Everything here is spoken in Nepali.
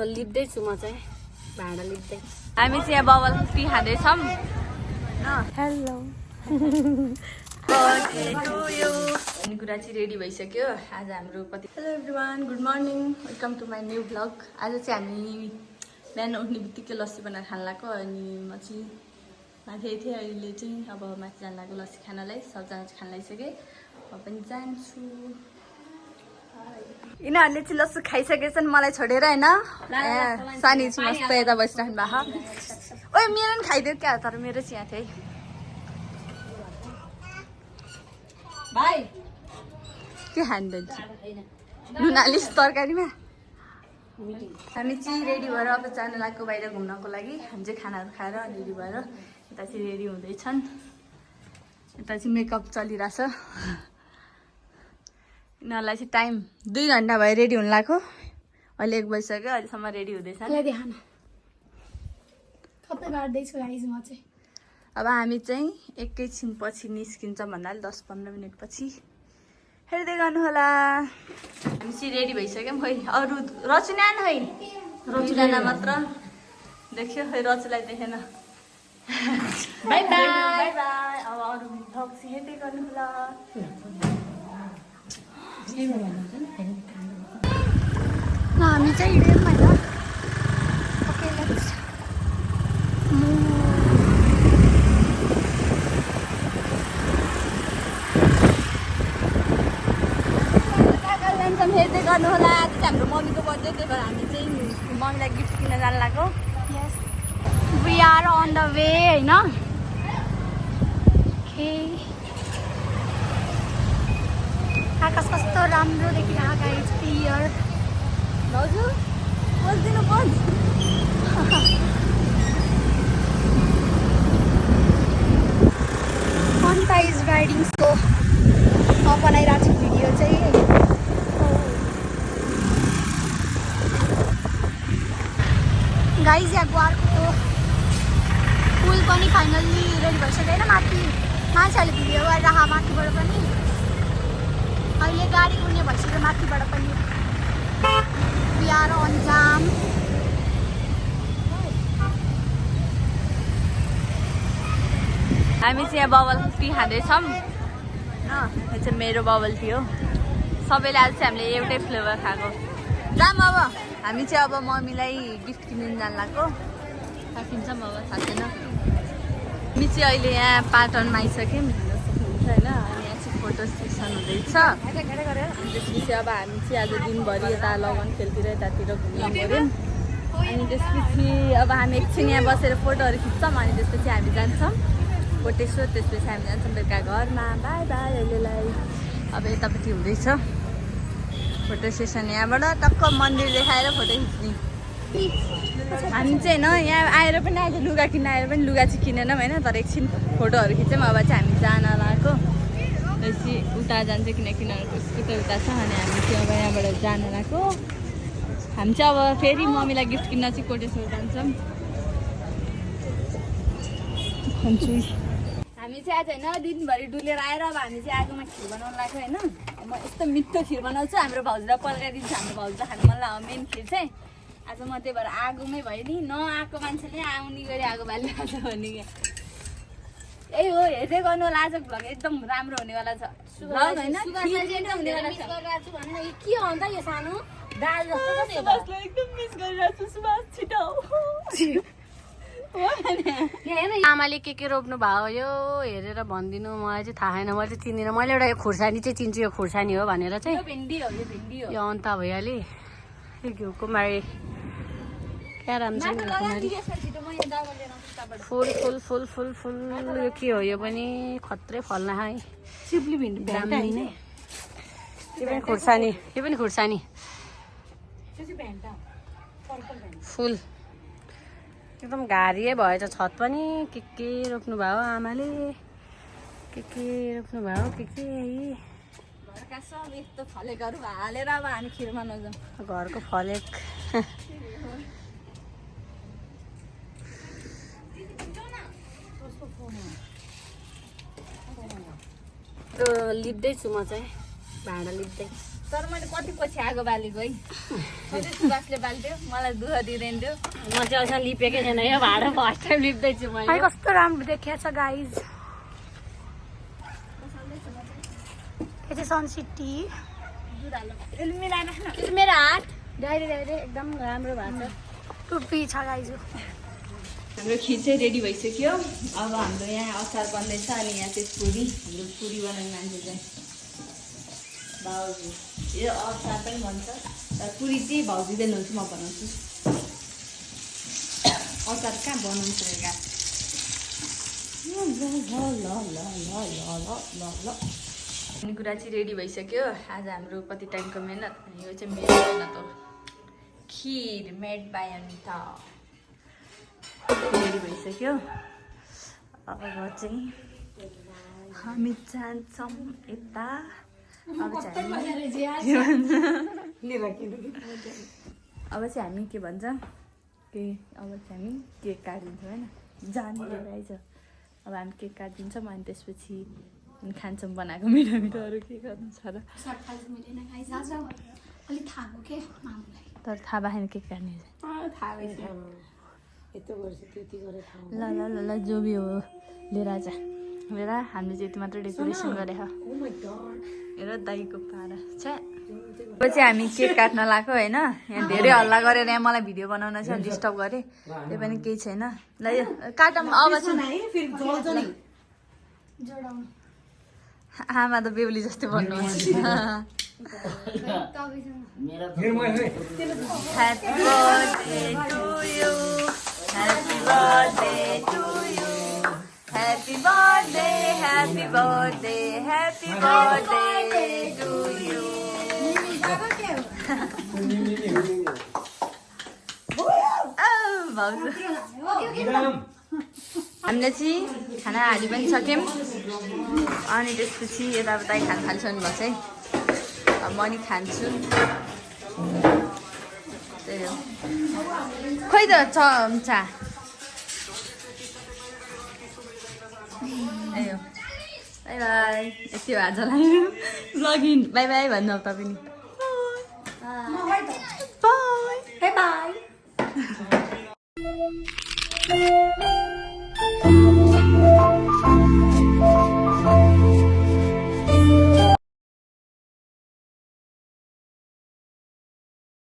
लिप्दैछु म चाहिँ भाँडा लिप्दै। हामी चाहिँ यहाँ बबल टी खाँदैछौँ। हेलो भन्ने कुरा चाहिँ रेडी भइसक्यो। आज हाम्रो कति hello everyone, good morning, welcome to my new vlog. आज चाहिँ हामी बिहान उठ्ने बित्तिकै लस्सी बनाएर खान लाग्यो। अनि म चाहिँ माथि थिएँ, अहिले चाहिँ अब माथि जान लाग्यो लस्सी खानलाई। सबजना चाहिँ खान लागिसकेँ, म पनि जान्छु। यिनीहरूले चाहिँ लस्सी खाइसकेछन् मलाई छोडेर होइन। सानी चाहिँ मस्त यता बसिराख्नु भएको। ओए मेरो पनि खाइदियो क्या, तर मेरो चाहिँ यहाँ थियो है भाइ। के खाँदैछ नुनालिस तरकारीमा। हामी चाहिँ रेडी भएर अब जान लाग्यो बाहिर घुम्नको लागि। हामी चाहिँ खानाहरू खाएर रेडी भएर यता चाहिँ रेडी हुँदैछन्। यता चाहिँ मेकअप चलिरहेछ। यिनीहरूलाई चाहिँ टाइम 2 घन्टा भयो रेडी हुन लाग्यो। अहिले 1 बजिसक्यो, अहिलेसम्म रेडी हुँदैछ। अब हामी चाहिँ एकैछिन पछि निस्किन्छ भन्नाले 10-15 मिनट पछि हेर्दै गर्नुहोला। हामी चाहिँ रेडी भइसक्यौँ। खोइ अरू रचु न्यान है, रचुजना मात्र देख्यो, खै रचुलाई देखेन। By by by by. अब अरू भ्लग चाहिँ हेर्दै गर्नुहोला। हामी चाहिँ हिँड्यौँ होइन। हेर्दै गर्नुहोला। आज चाहिँ हाम्रो मम्मीको बर्थडे, त्यही भएर हामी चाहिँ मम्मीलाई गिफ्ट किन्न जान लाग्यो। Yes, we are on the way होइन। आकाश कस्तो राम्रो देखिरहेको गाइज, क्लियर। भाउजू बस्दिनु बस। अन्त इज राइडिङ सो म बनाइरहेको छु भिडियो चाहिँ। गाइज यहाँ गुवारको पुल पनि फाइनल्ली रेडी भइसक्यो होइन। मान्छेहरूले भिडियो गरेर माथिबाट पनि। अहिले गाडी उड्ने भइसक्यो माथिबाट पनि। वी आर अन जाम। हामी चाहिँ यहाँ बबल टी खाँदैछौँ। यो चाहिँ मेरो बबल टी हो। सबैले आज चाहिँ हामीले एउटै फ्लेभर खाएको। जाम अब हामी चाहिँ अब मम्मीलाई गिफ्ट किन्न जान लाग्यो। किन्छौँ अब थाहा छैन। हामी चाहिँ अहिले यहाँ पाटनमा आइसक्यौँ, हेर्न सक्नुहुन्छ होइन। अनि यहाँ चाहिँ फोटो सेसन हुँदैछ। त्यसपछि अब हामी चाहिँ आज दिनभरि यता लगन खेलतिर यतातिर घुम्न गऱ्यौँ। अनि त्यसपछि अब हामी एकछिन यहाँ बसेर फोटोहरू खिच्छौँ। अनि त्यसपछि हामी जान्छौँ कोटेश्वर। त्यसपछि हामी जान्छौँ बेलुका घरमा। बाई बाई अहिलेलाई। अब यतापट्टि हुँदैछ फोटो सेसन। यहाँबाट टक्क मन्दिर देखाएर फोटो खिच्ने। हामी चाहिँ होइन यहाँ आएर पनि आज लुगा किन्न आएर पनि लुगा चाहिँ किनेनौँ होइन, तर एकछिन फोटोहरू खिच्यौँ। अब चाहिँ हामी जान लाग्यो। त्यसपछि उता जान्छ किनकि उनीहरूको स्कुटर उता छ। अनि हामी चाहिँ अब यहाँबाट जान लाग्यो। हामी चाहिँ अब फेरि मम्मीलाई गिफ्ट किन्न चाहिँ कोटेश्वर जान्छौँ। हामी चाहिँ आज होइन दिनभरि डुलेर आएर अब हामी चाहिँ आगोमा खिर बनाउनु लाग्यो होइन। म यस्तो मिठो खिर बनाउँछु, हाम्रो भाउजूलाई पल्काइदिन्छु। हाम्रो भाउजूलाई खानु मन लाग्यो मेन खिर चाहिँ। आज म त्यही भएर आगोमै भयो नि, नआएको मान्छेले आउने गरी आगो बालिरहेको छ भने क्या। यही हो, हेर्दै गर्नु होला। आजको भ्लग एकदम राम्रो हुनेवाला छ। भ्लग होइन हुनेवाला छ। के हो अन्त यो सानो दाल जस्तो सुभाषलाई एकदम मिस गरिरहेको छु। सुभाष छिटो आमाले के रोप्नु भयो यो हेरेर भनिदिनु। मलाई चाहिँ थाहा छैन, मैले चाहिँ चिन्दिनँ। मैले एउटा यो खुर्सानी चाहिँ चिन्छु, यो खुर्सानी हो भनेर चाहिँ। भिन्डी हो, यो भिन्डी हो। यो अन्त भइहाले कुमारी क्या राम्रो छ कुमारी। फुल फुल फुल फुल फुल। यो के हो? यो पनि खत्रै फल्न है। सिप्ली भिन्डी दामी नै। यो पनि खुर्सानी, यो पनि खुर्सानी। फुल एकदम घारिए भएछ छत पनि। के रोप्नु भयो आमाले, के रोप्नु भयो के घरका सब यस्तो फलेकहरू हालेर अब हामी खिर बनाउँछौँ। घरको फलेक। लिप्दैछु म चाहिँ भाँडा लिप्दै। तर मैले कति पछि आगो बालेको है सधैँ सुभाषले बाल्थ्यो मलाई दुःख दिँदैन थियो म चाहिँ अझ लिपेकै छैन यो भाडा फर्स्ट टाइम लिप्दैछु खै मैले कस्तो राम्रो देखिएको छ गाइज यो चाहिँ सनसिटी मेरो हात डाइरे डाइरे एकदम राम्रो भएको छ टुप्पी छ गाइज हाम्रो खिर चाहिँ रेडी भइसक्यो अब हाम्रो यहाँ अचार बन्दैछ अनि यहाँ चाहिँ पुरी हाम्रो पुरी बनाउने मान्छे चाहिँ भाउजू यो अचार पनि भन्छ तर पुरी चाहिँ भाउजूले हुनुहुन्छ म बनाउँछु अचार कहाँ बनाउँछु हेर्दा भन्ने कुरा चाहिँ रेडी भइसक्यो आज हाम्रो कति टाइमको मेहनत अनि यो चाहिँ मेरो मेहनत हो खिर मेड बाई अनिता रेडी भइसक्यो अब चाहिँ हामी जान्छौँ यता अब चाहिँ हामी के भन्छ के अब चाहिँ हामी केक काटिदिन्छौँ होइन जानु रहेछ अब हामी केक काटिदिन्छौँ अनि त्यसपछि खान्छौँ बनाएको मिठो मिठोहरू के गर्नु छ र अलिक थाहा भयो के मामुलाई तर थाहा भएन केक काट्ने ल ल ल ल जो भी हो लिएर आएछ लिएर हामीले चाहिँ यति मात्र डेकोरेसन गरे हेर दाईको पारा छ अब चाहिँ हामी केक काट्न लाग्यो होइन यहाँ धेरै हल्ला गरेर यहाँ मलाई भिडियो बनाउन चाहिँ डिस्टर्ब गरेँ त्यो पनि केही छैन ल यो काटौँ अब जोडाउनु आमा त बेहुली जस्तै भन्नुहुन्छ Happy birthday to you. Happy birthday to you. Happy birthday, happy birthday, happy birthday to you. भाउजू हामीले चाहिँ खाना हालि पनि सक्यौँ अनि त्यसपछि यताउता खाना थालिसक्नु भएको छ है अब म नि खान्छु त्यही हो खोइ त चम्चा अयो बाई बाई यति हो आजलाई लगइन बाई बाई भन्नु अब तपाईँ बाई बाई